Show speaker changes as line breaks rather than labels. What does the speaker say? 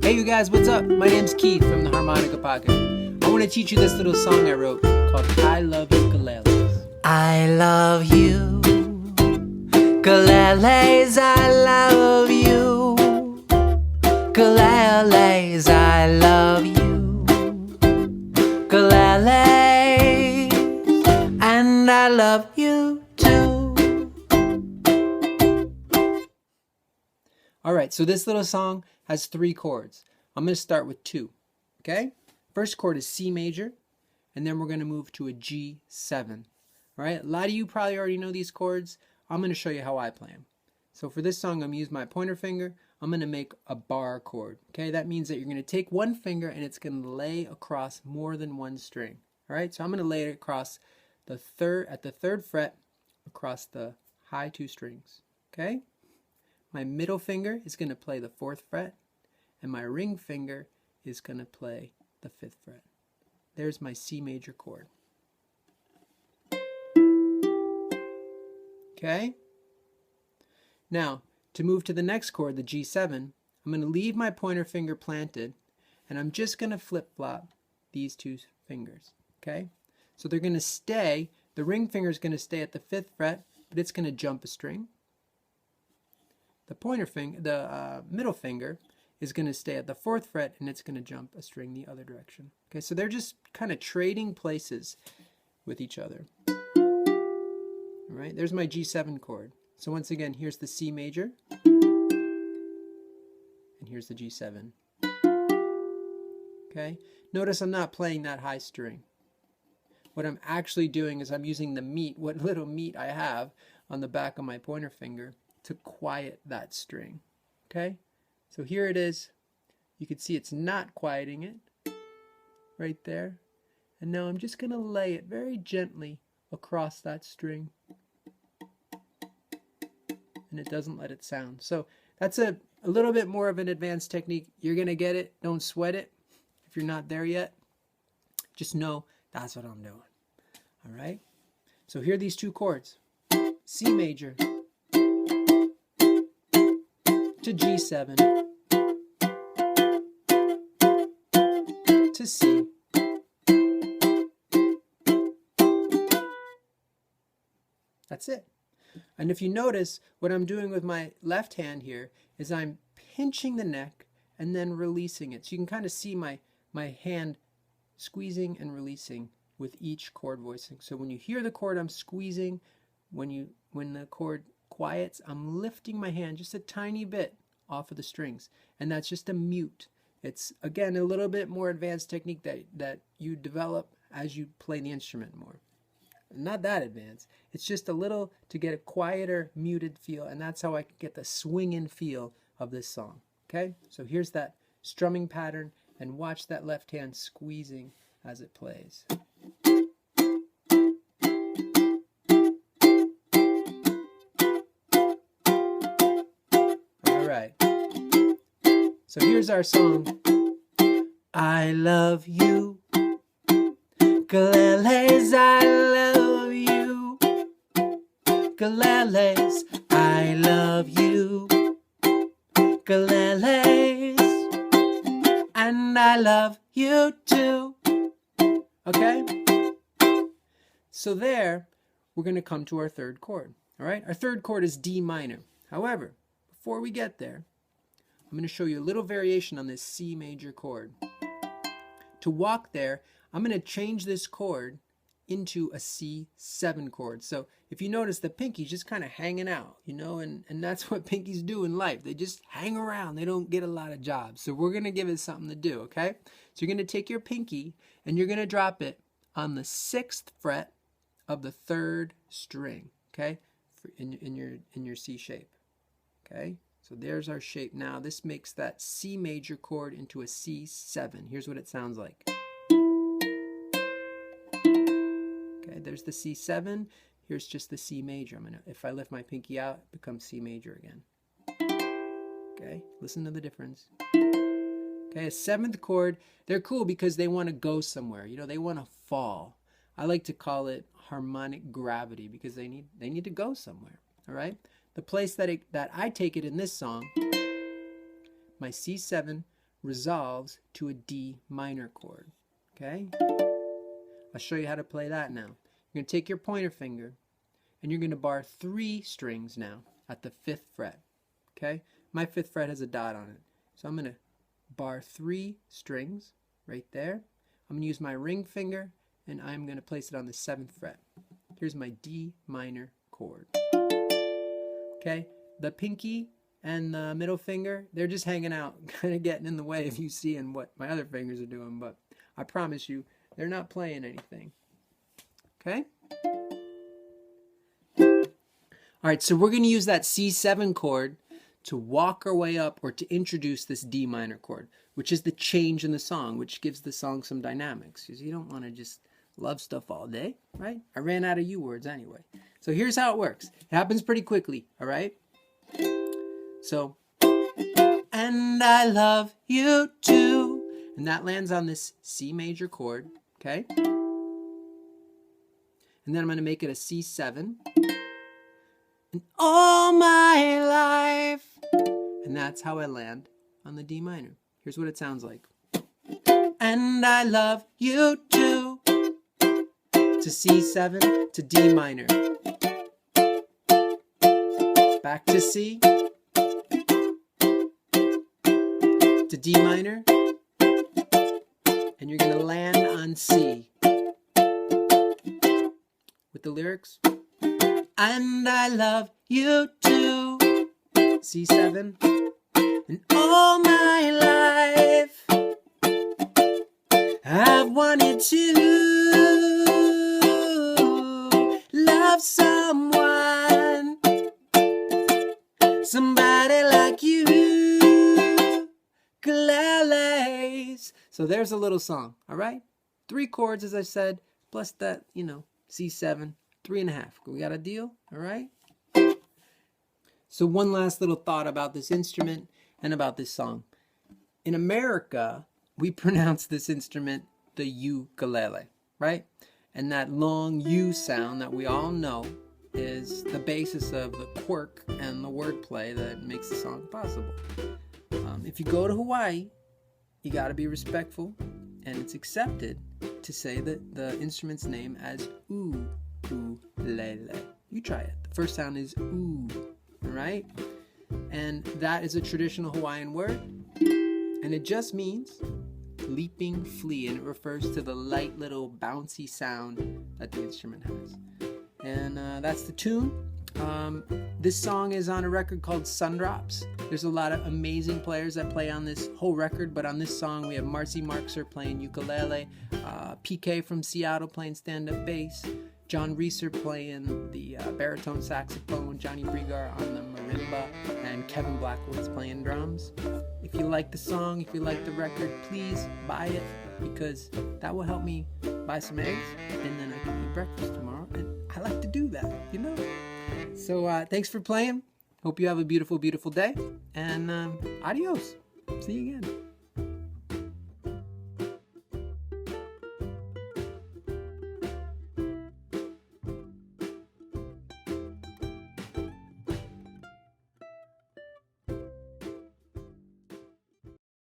Hey you guys, what's up? My name's Keith from the Harmonica Pocket. I want to teach you this little song I wrote called I Love Ukuleles. I love you, ukuleles, I love you, ukuleles, I love you, ukuleles, and I love you too. Alright, so this little song has 3 chords. I'm going to start with 2, okay? First chord is C major, and then we're going to move to a G7. All right, a lot of you probably already know these chords. I'm going to show you how I play them. So for this song, I'm going to use my pointer finger. I'm going to make a bar chord, okay? That means that you're going to take one finger and it's going to lay across more than one string. All right, so I'm going to lay it across the third fret across the high 2 strings, okay? My middle finger is going to play the 4th fret, and my ring finger is going to play the 5th fret. There's my C major chord. Okay? Now, to move to the next chord, the G7, I'm going to leave my pointer finger planted, and I'm just going to flip-flop these 2 fingers. Okay? So they're going to stay, the ring finger is going to stay at the 5th fret, but it's going to jump a string. The pointer finger, the middle finger, is going to stay at the 4th fret, and it's going to jump a string the other direction. Okay, so they're just kind of trading places with each other. All right, there's my G7 chord. So once again, here's the C major, and here's the G7. Okay, notice I'm not playing that high string. What I'm actually doing is I'm using the meat, what little meat I have on the back of my pointer finger, to quiet that string. Okay? So here it is. You can see it's not quieting it right there. And now I'm just going to lay it very gently across that string. And it doesn't let it sound. So that's a little bit more of an advanced technique. You're going to get it. Don't sweat it. If you're not there yet, just know that's what I'm doing. All right? So here are these 2 chords. C major to G7 to C. That's it. And if you notice, what I'm doing with my left hand here is I'm pinching the neck and then releasing it. So you can kind of see my hand squeezing and releasing with each chord voicing. So when you hear the chord, I'm squeezing. When the chord quiets, I'm lifting my hand just a tiny bit off of the strings, and that's just a mute. It's again a little bit more advanced technique that you develop as you play the instrument more. Not that advanced. It's just a little to get a quieter, muted feel, and that's how I can get the swinging feel of this song. Okay, so here's that strumming pattern, and watch that left hand squeezing as it plays. So here's our song. I love you, ukuleles, I love you, ukuleles, I love you, ukuleles, and I love you too. Okay? So there, we're going to come to our 3rd chord. All right? Our 3rd chord is D minor. However, before we get there, I'm going to show you a little variation on this C major chord. To walk there, I'm going to change this chord into a C7 chord. So if you notice, the pinky's just kind of hanging out, you know, and that's what pinkies do in life. They just hang around. They don't get a lot of jobs. So we're going to give it something to do, okay? So you're going to take your pinky and you're going to drop it on the 6th fret of the 3rd string, okay, in your C shape, okay? So there's our shape now. This makes that C major chord into a C7. Here's what it sounds like. Okay, there's the C7. Here's just the C major. If I lift my pinky out, it becomes C major again. Okay, listen to the difference. Okay, a 7th chord. They're cool because they want to go somewhere. You know, they want to fall. I like to call it harmonic gravity because they need to go somewhere. All right. The place that I take it in this song, my C7 resolves to a D minor chord. Okay? I'll show you how to play that now. You're going to take your pointer finger and you're going to bar 3 strings now at the 5th fret. Okay? My 5th fret has a dot on it. So I'm going to bar 3 strings right there. I'm going to use my ring finger and I'm going to place it on the 7th fret. Here's my D minor chord. Okay? The pinky and the middle finger, they're just hanging out, kind of getting in the way of you seeing what my other fingers are doing, but I promise you, they're not playing anything. Okay? All right, so we're going to use that C7 chord to walk our way up or to introduce this D minor chord, which is the change in the song, which gives the song some dynamics, because you don't want to just love stuff all day, right? I ran out of U words anyway. So here's how it works. It happens pretty quickly, all right? So, and I love you too. And that lands on this C major chord, okay? And then I'm going to make it a C7. And all my life. And that's how I land on the D minor. Here's what it sounds like. And I love you too. To C7, to D minor. Back to C. To D minor. And you're going to land on C. With the lyrics. And I love you too. C7. And all my life I've wanted to love someone, somebody like you, Ukuleles. So there's a little song, all right? 3 chords, as I said, plus that, C7, 3.5. We got a deal, all right? So one last little thought about this instrument and about this song. In America, we pronounce this instrument the ukulele, right? And that long U sound that we all know is the basis of the quirk and the wordplay that makes the song possible. If you go to Hawaii, you got to be respectful, and it's accepted to say the instrument's name as ukulele. You try it. The first sound is oo, all right? And that is a traditional Hawaiian word, and it just means leaping flea, and it refers to the light little bouncy sound that the instrument has. And that's the tune. This song is on a record called Sundrops. There's a lot of amazing players that play on this whole record, but on this song we have Marcy Markser playing ukulele, PK from Seattle playing stand-up bass, John Reeser playing the baritone saxophone, Johnny Brigar on the marimba, and Kevin Blackwood's playing drums. If you like the song, if you like the record, please buy it, because that will help me buy some eggs, and then I can eat breakfast tomorrow, and I like to do that, So thanks for playing. Hope you have a beautiful, beautiful day, and adios. See you again.